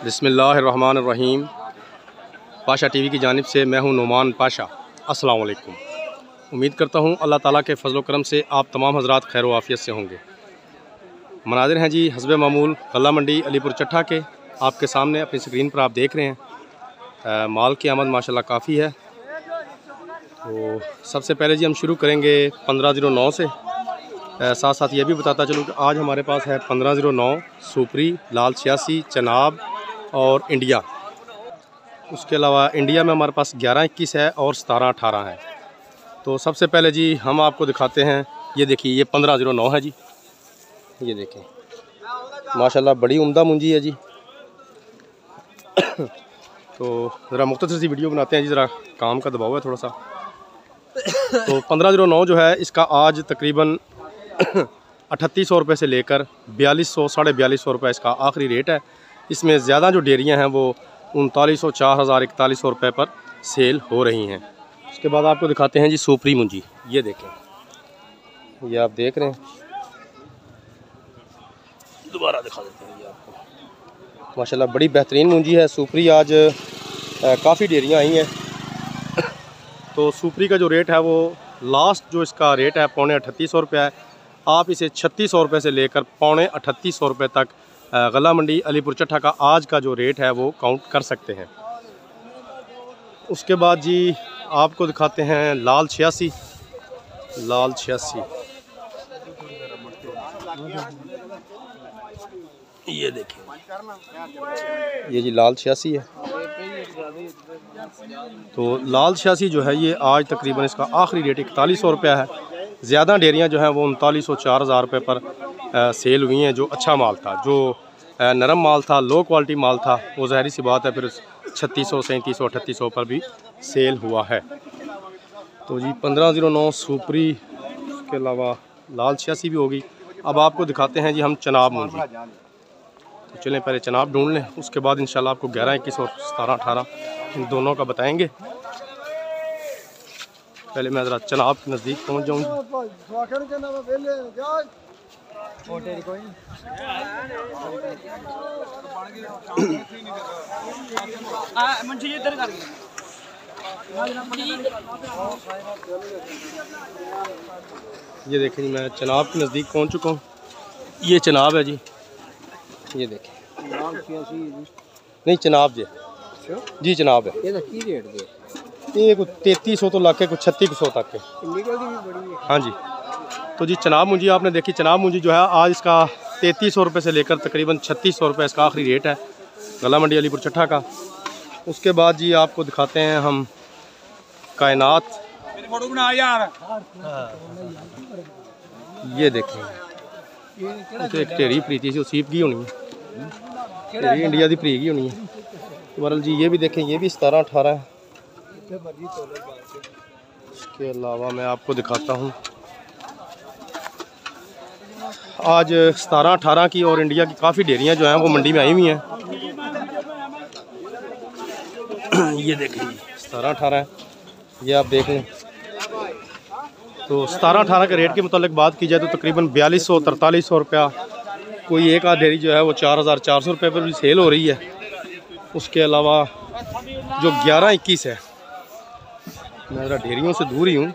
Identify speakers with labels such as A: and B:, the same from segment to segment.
A: बिस्मिल्लाहिर्रहमानिर्रहीम। पाशा टीवी की जानिब से मैं हूं नुमान पाशा। अस्सलाम वालेकुम। उम्मीद करता हूं अल्लाह ताला के फजल करम से आप तमाम हजरात खैर आफियत से होंगे। मनाजिर हैं जी हस्बे मामूल गल्ला मंडी अलीपुर चट्ठा के आपके सामने अपनी स्क्रीन पर आप देख रहे हैं। माल की आमद माशाल्लाह काफ़ी है। तो सबसे पहले जी हम शुरू करेंगे 1509 से। साथ साथ ये भी बताता चलूँ कि आज हमारे पास है 1509 सुपरी, लाल 86, चनाब और इंडिया। उसके अलावा इंडिया में हमारे पास 1121 है और 1718 है। तो सबसे पहले जी हम आपको दिखाते हैं, ये देखिए ये 1509 है जी। ये देखें माशाल्लाह बड़ी उम्दा मुंजी है जी। तो ज़रा मुख्तसर सी वीडियो बनाते हैं जी, ज़रा काम का दबाव है थोड़ा सा। तो 1509 जो है इसका आज तकरीबन 3800 रुपये से लेकर 4200 साढ़े 4200 रुपये इसका आखिरी रेट है। इसमें ज़्यादा जो डेयरियाँ हैं वो 3900 4000 4100 रुपये पर सेल हो रही हैं। उसके बाद आपको दिखाते हैं जी सुपरी मुंजी। ये देखें, ये आप देख रहे हैं, दोबारा दिखा देते हैं ये आपको। माशाल्लाह बड़ी बेहतरीन मुंजी है सुपरी। आज काफ़ी डेयरियाँ आई हैं। तो सुपरी का जो रेट है वो लास्ट जो इसका रेट है 3800 रुपये है। आप इसे 3600 रुपये से लेकर 3800 रुपये तक गला मंडी अलीपुर चट्ठा का आज का जो रेट है वो काउंट कर सकते हैं। उसके बाद जी आपको दिखाते हैं लाल 86। लाल 86 ये देखिए, ये जी लाल 86 है। तो लाल 86 जो है ये आज तकरीबन इसका आखिरी रेट 4100 रुपया है। ज़्यादा डेयरियाँ जो हैं वो 3900 4000 रुपये पर सेल हुई हैं। जो अच्छा माल था, जो नरम माल था, लो क्वालिटी माल था, वो ज़ाहिर सी बात है फिर 3600 3700 3800 पर भी सेल हुआ है। तो जी 1509 सुपरी, उसके अलावा लाल 86 भी होगी। अब आपको दिखाते हैं जी हम चनाब मुंजी। तो चलें पहले चनाब ढूंढ लें, उसके बाद इंशाल्लाह आपको 1121 और 1718 इन दोनों का बताएंगे। पहले मैं ज़रा चनाब के नज़दीक पहुँच जाऊँ। ये देखें जी मैं चनाब के नज़दीक पहुँच चुका हूँ। ये चनाब है जी, ये देखें। नहीं चनाब जी चनाब है। ये कुछ 3300 तो लाके कुछ 3600 तक है। हाँ जी। तो जी चनाब मुंजी आपने देखी। चनाब मुंजी जो है आज इसका 3300 रुपये से लेकर तकरीबन 3600 रुपये इसका आखिरी रेट है गला मंडी अलीपुर चट्ठा का। उसके बाद जी आपको दिखाते हैं हम कायनात। ये देखें, तो एक ढेरी प्रीति से सीप की होनी है, ढेरी इंडिया की प्री की होनी है। बहरहाल जी ये भी देखें, ये भी 1718 है। इसके अलावा मैं आपको दिखाता हूँ आज 1718 की और इंडिया की काफ़ी डेयरियाँ जो हैं वो मंडी में आई हुई हैं। ये देखें 1718 है, ये आप देख लें। तो 1718 के रेट के मुतालिक बात की जाए तो तकरीबन 4200 4300 रुपया कोई एक आध डेयरी जो है वो 4400 रुपये पर भी सेल हो रही है। उसके अलावा जो 1121 है, मैं ज़रा डेयरियों से दूर ही हूँ,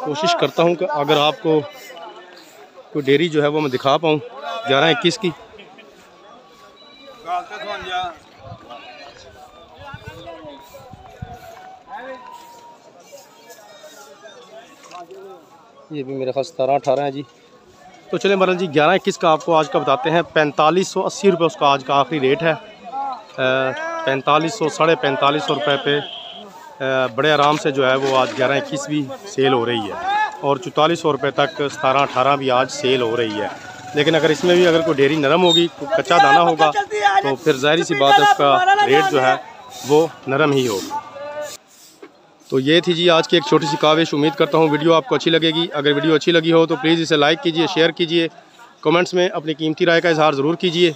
A: कोशिश करता हूँ कि अगर आपको कोई डेयरी जो है वो मैं दिखा पाऊँ 1121 की। ये भी मेरे ख्याल 1718 है जी। तो चलें बहरहाल जी 1121 का आपको आज का बताते हैं। 4580 रुपये उसका आज का आखिरी रेट है। 4500 साढ़े 4500 रुपये पे बड़े आराम से जो है वो आज 1121 भी सेल हो रही है और 4400 रुपये तक 1718 भी आज सेल हो रही है। लेकिन अगर इसमें भी अगर कोई डेयरी नरम होगी, कोई कच्चा दाना होगा, तो फिर ज़ाहिर सी बात है उसका रेट जो है वो नरम ही होगा। तो ये थी जी आज की एक छोटी सी काविश। उम्मीद करता हूँ वीडियो आपको अच्छी लगेगी। अगर वीडियो अच्छी लगी हो तो प्लीज़ इसे लाइक कीजिए, शेयर कीजिए, कमेंट्स में अपनी कीमती राय का इजहार ज़रूर कीजिए।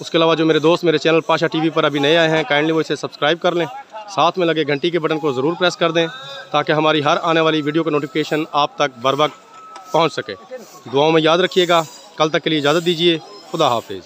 A: उसके अलावा जो मेरे दोस्त मेरे चैनल पाशा टीवी पर अभी नए आए हैं, काइंडली वो इसे सब्सक्राइब कर लें। साथ में लगे घंटी के बटन को ज़रूर प्रेस कर दें ताकि हमारी हर आने वाली वीडियो का नोटिफिकेशन आप तक बर वक्त पहुँच सके। दुआओं में याद रखिएगा। कल तक के लिए इजाज़त दीजिए। खुदा हाफिज़।